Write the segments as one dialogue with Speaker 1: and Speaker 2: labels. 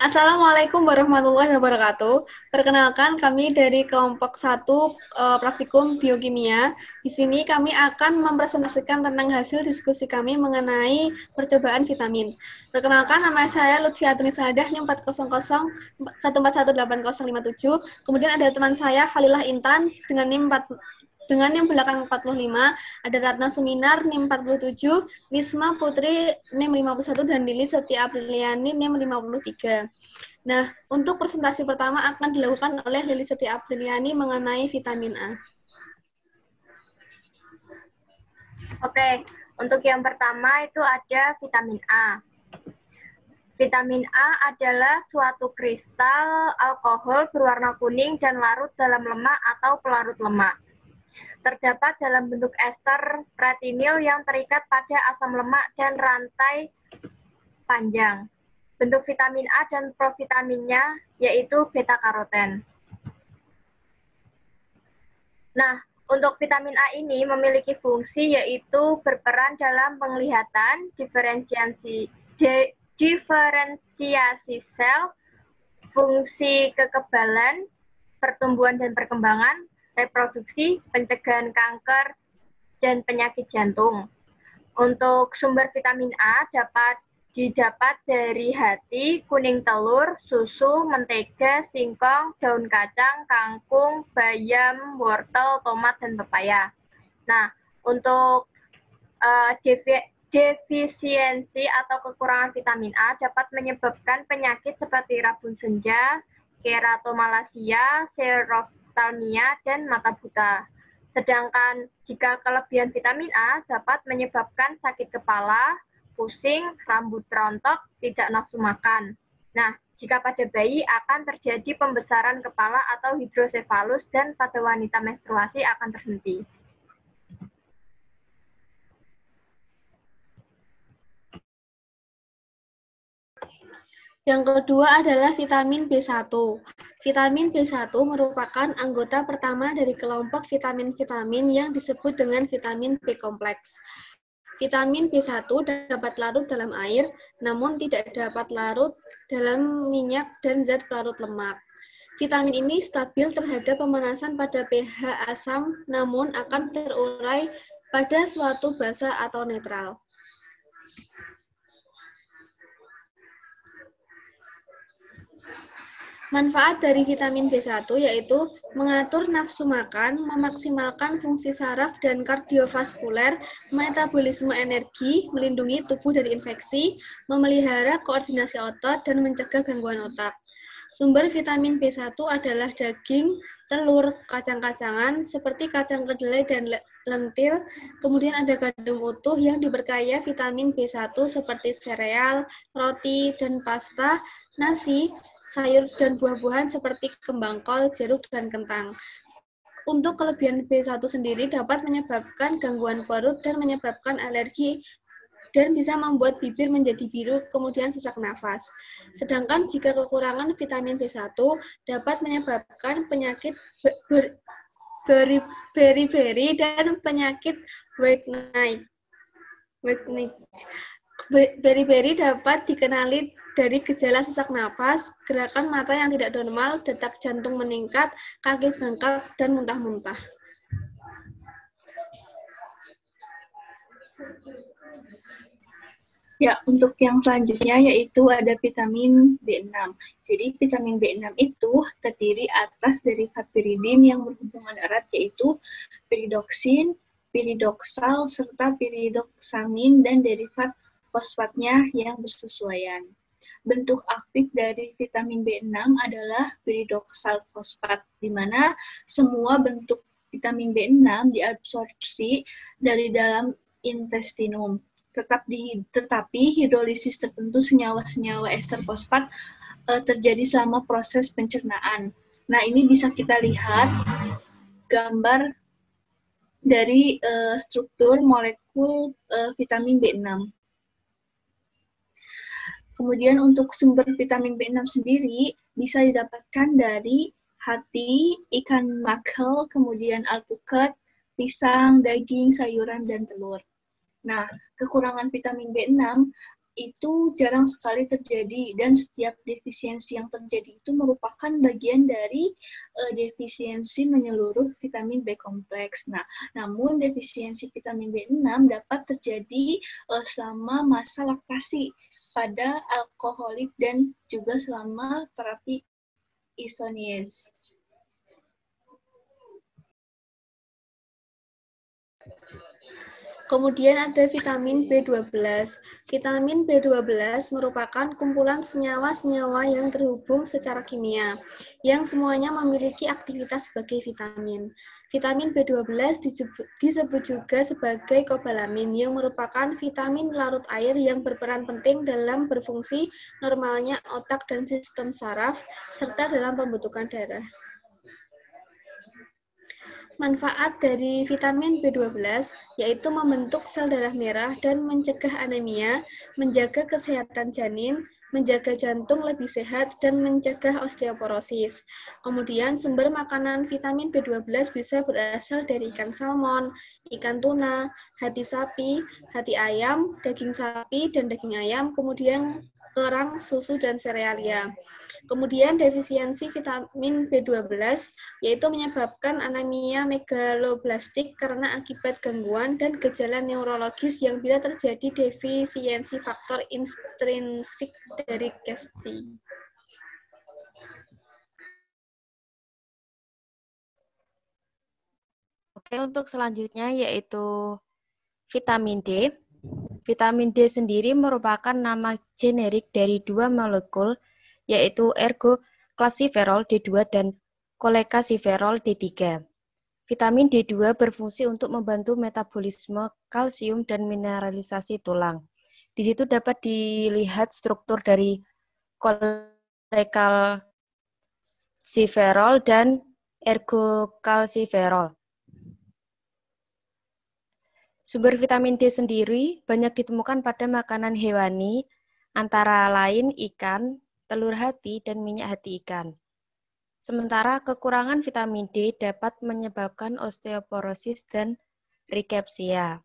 Speaker 1: Assalamualaikum warahmatullahi wabarakatuh. Perkenalkan, kami dari kelompok 1 Praktikum Biokimia. Di sini kami akan mempresentasikan tentang hasil diskusi kami mengenai percobaan vitamin. Perkenalkan, nama saya Lutfiatuni Sadah, NIM 40014180057. Kemudian ada teman saya Khalilah Intan dengan NIM belakang 45, ada Ratna Suminar NIM 47, Wisma Putri NIM 51, dan Lili Setia Apriliani NIM 53. Nah, untuk presentasi pertama akan dilakukan oleh Lili Setia Apriliani mengenai vitamin A.
Speaker 2: Oke, untuk yang pertama itu ada vitamin A. Vitamin A adalah suatu kristal alkohol berwarna kuning dan larut dalam lemak atau pelarut lemak. Terdapat dalam bentuk ester retinil yang terikat pada asam lemak dan rantai panjang. Bentuk vitamin A dan provitaminnya yaitu beta-karoten. Nah, untuk vitamin A ini memiliki fungsi yaitu berperan dalam penglihatan, diferensiasi sel, fungsi kekebalan, pertumbuhan dan perkembangan, reproduksi, pencegahan kanker, dan penyakit jantung. Untuk sumber vitamin A dapat didapat dari hati, kuning telur, susu, mentega, singkong, daun kacang, kangkung, bayam, wortel, tomat, dan pepaya. Nah, untuk defisiensi atau kekurangan vitamin A dapat menyebabkan penyakit seperti rabun senja, keratomalacia, xerophthalmia, dan mata buta. Sedangkan jika kelebihan vitamin A dapat menyebabkan sakit kepala, pusing, rambut rontok, tidak nafsu makan. Nah, jika pada bayi akan terjadi pembesaran kepala atau hidrosefalus dan pada wanita menstruasi akan terhenti.
Speaker 1: Yang kedua adalah vitamin B1. Vitamin B1 merupakan anggota pertama dari kelompok vitamin-vitamin yang disebut dengan vitamin B kompleks. Vitamin B1 dapat larut dalam air, namun tidak dapat larut dalam minyak dan zat pelarut lemak. Vitamin ini stabil terhadap pemanasan pada pH asam, namun akan terurai pada suatu basa atau netral. Manfaat dari vitamin B1 yaitu mengatur nafsu makan, memaksimalkan fungsi saraf dan kardiovaskuler, metabolisme energi, melindungi tubuh dari infeksi, memelihara koordinasi otot, dan mencegah gangguan otak. Sumber vitamin B1 adalah daging, telur, kacang-kacangan seperti kacang kedelai dan lentil, kemudian ada gandum utuh yang diberkaya vitamin B1 seperti sereal, roti, dan pasta, nasi, sayur dan buah-buahan seperti kembang kol, jeruk, dan kentang. Untuk kelebihan B1 sendiri dapat menyebabkan gangguan perut dan menyebabkan alergi dan bisa membuat bibir menjadi biru, kemudian sesak nafas. Sedangkan jika kekurangan vitamin B1 dapat menyebabkan penyakit beri-beri dan penyakit white night. Beri-beri dapat dikenali dari gejala sesak napas, gerakan mata yang tidak normal, detak jantung meningkat, kaki bengkak, dan muntah-muntah.
Speaker 3: Ya, untuk yang selanjutnya yaitu ada vitamin B6. Jadi vitamin B6 itu terdiri atas derivat piridin yang berhubungan erat yaitu piridoksin, piridoksal, serta piridoksamin dan derivat fosfatnya yang bersesuaian. Bentuk aktif dari vitamin B6 adalah piridoksal fosfat, di mana semua bentuk vitamin B6 diabsorpsi dari dalam intestinum. Tetapi hidrolisis tertentu senyawa-senyawa ester fosfat terjadi selama proses pencernaan. Nah, ini bisa kita lihat gambar dari struktur molekul vitamin B6. Kemudian untuk sumber vitamin B6 sendiri bisa didapatkan dari hati, ikan makel, kemudian alpukat, pisang, daging, sayuran, dan telur. Nah, kekurangan vitamin B6 itu jarang sekali terjadi, dan setiap defisiensi yang terjadi itu merupakan bagian dari defisiensi menyeluruh vitamin B kompleks. Nah, namun defisiensi vitamin B6 dapat terjadi selama masa laktasi pada alkoholik dan juga selama terapi isoniaz.
Speaker 1: Kemudian ada vitamin B12. Vitamin B12 merupakan kumpulan senyawa-senyawa yang terhubung secara kimia, yang semuanya memiliki aktivitas sebagai vitamin. Vitamin B12 disebut juga sebagai kobalamin, yang merupakan vitamin larut air yang berperan penting dalam berfungsi normalnya otak dan sistem saraf, serta dalam pembentukan darah. Manfaat dari vitamin B12 yaitu membentuk sel darah merah dan mencegah anemia, menjaga kesehatan janin, menjaga jantung lebih sehat, dan mencegah osteoporosis. Kemudian sumber makanan vitamin B12 bisa berasal dari ikan salmon, ikan tuna, hati sapi, hati ayam, daging sapi, dan daging ayam, kemudian kerang, susu, dan serealia. Kemudian defisiensi vitamin B12 yaitu menyebabkan anemia megaloblastik karena akibat gangguan dan gejala neurologis yang bila terjadi defisiensi faktor intrinsik dari Casti.
Speaker 4: Oke, untuk selanjutnya yaitu vitamin D. Vitamin D sendiri merupakan nama generik dari dua molekul, yaitu ergocalciferol D2 dan cholecalciferol D3. Vitamin D2 berfungsi untuk membantu metabolisme kalsium dan mineralisasi tulang. Di situ dapat dilihat struktur dari cholecalciferol dan ergocalciferol. Sumber vitamin D sendiri banyak ditemukan pada makanan hewani, antara lain ikan, telur hati, dan minyak hati ikan. Sementara kekurangan vitamin D dapat menyebabkan osteoporosis dan rikepsia.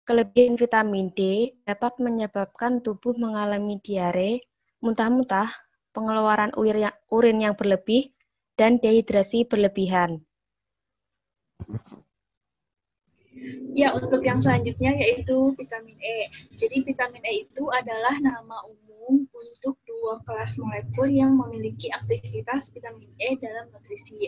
Speaker 4: Kelebihan vitamin D dapat menyebabkan tubuh mengalami diare, muntah-muntah, pengeluaran urin yang berlebih, dan dehidrasi berlebihan.
Speaker 3: Ya, untuk yang selanjutnya yaitu vitamin E. Jadi vitamin E itu adalah nama umum untuk dua kelas molekul yang memiliki aktivitas vitamin E dalam nutrisi.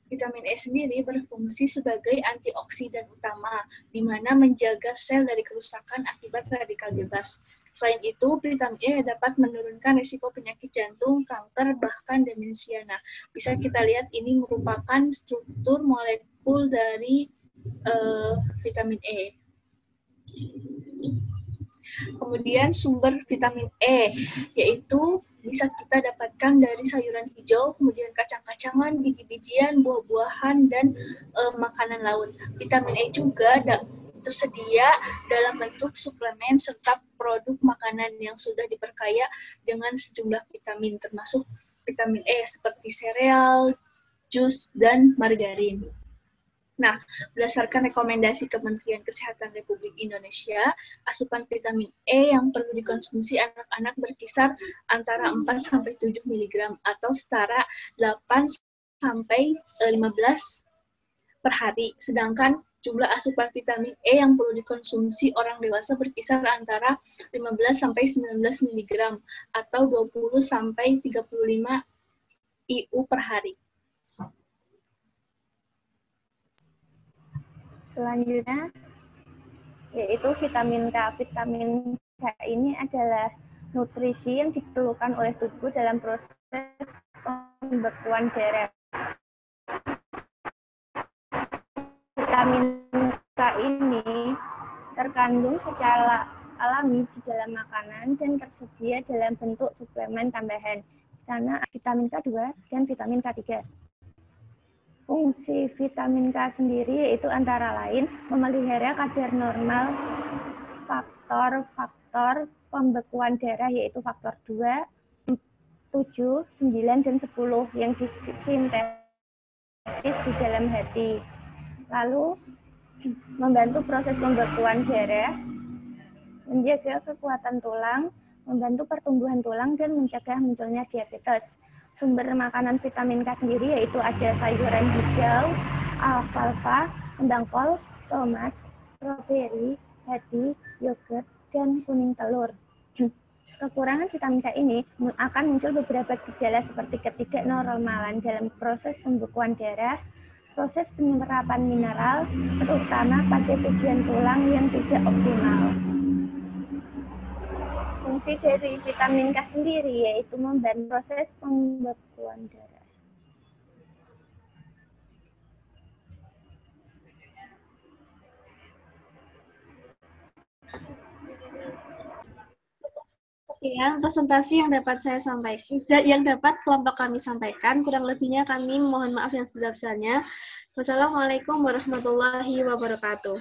Speaker 3: Vitamin E sendiri berfungsi sebagai antioksidan utama, di mana menjaga sel dari kerusakan akibat radikal bebas. Selain itu, vitamin E dapat menurunkan risiko penyakit jantung, kanker, bahkan demensia. Nah, bisa kita lihat ini merupakan struktur molekul dari vitamin E. Kemudian sumber vitamin E yaitu bisa kita dapatkan dari sayuran hijau, kemudian kacang-kacangan, biji-bijian, buah-buahan, dan makanan laut. Vitamin E juga tersedia dalam bentuk suplemen serta produk makanan yang sudah diperkaya dengan sejumlah vitamin, termasuk vitamin E seperti sereal, jus, dan margarin. Nah, berdasarkan rekomendasi Kementerian Kesehatan Republik Indonesia, asupan vitamin E yang perlu dikonsumsi anak-anak berkisar antara 4-7 mg atau setara 8-15 per hari. Sedangkan jumlah asupan vitamin E yang perlu dikonsumsi orang dewasa berkisar antara 15-19 mg atau 20-35 IU per hari.
Speaker 2: Selanjutnya, yaitu vitamin K. Vitamin K ini adalah nutrisi yang diperlukan oleh tubuh dalam proses pembekuan darah. Vitamin K ini terkandung secara alami di dalam makanan dan tersedia dalam bentuk suplemen tambahan. Di sana vitamin K2 dan vitamin K3. Fungsi vitamin K sendiri yaitu antara lain memelihara kadar normal faktor-faktor pembekuan darah yaitu faktor 2, 7, 9, dan 10 yang disintesis di dalam hati. Lalu membantu proses pembekuan darah
Speaker 5: menjaga kekuatan tulang, membantu pertumbuhan tulang, dan mencegah munculnya diabetes. Sumber makanan vitamin K sendiri yaitu ada sayuran hijau, alfalfa, kembang kol, tomat, stroberi, hati, yogurt, dan kuning telur. Kekurangan vitamin K ini akan muncul beberapa gejala seperti ketidaknormalan dalam proses pembekuan darah, proses penyerapan mineral, terutama pada bagian tulang yang tidak optimal. Fungsi dari vitamin K sendiri yaitu membantu proses pembekuan darah.
Speaker 1: Sekian presentasi yang dapat saya sampaikan, yang dapat kelompok kami sampaikan. Kurang lebihnya kami mohon maaf yang sebesar-besarnya. Wassalamualaikum warahmatullahi wabarakatuh.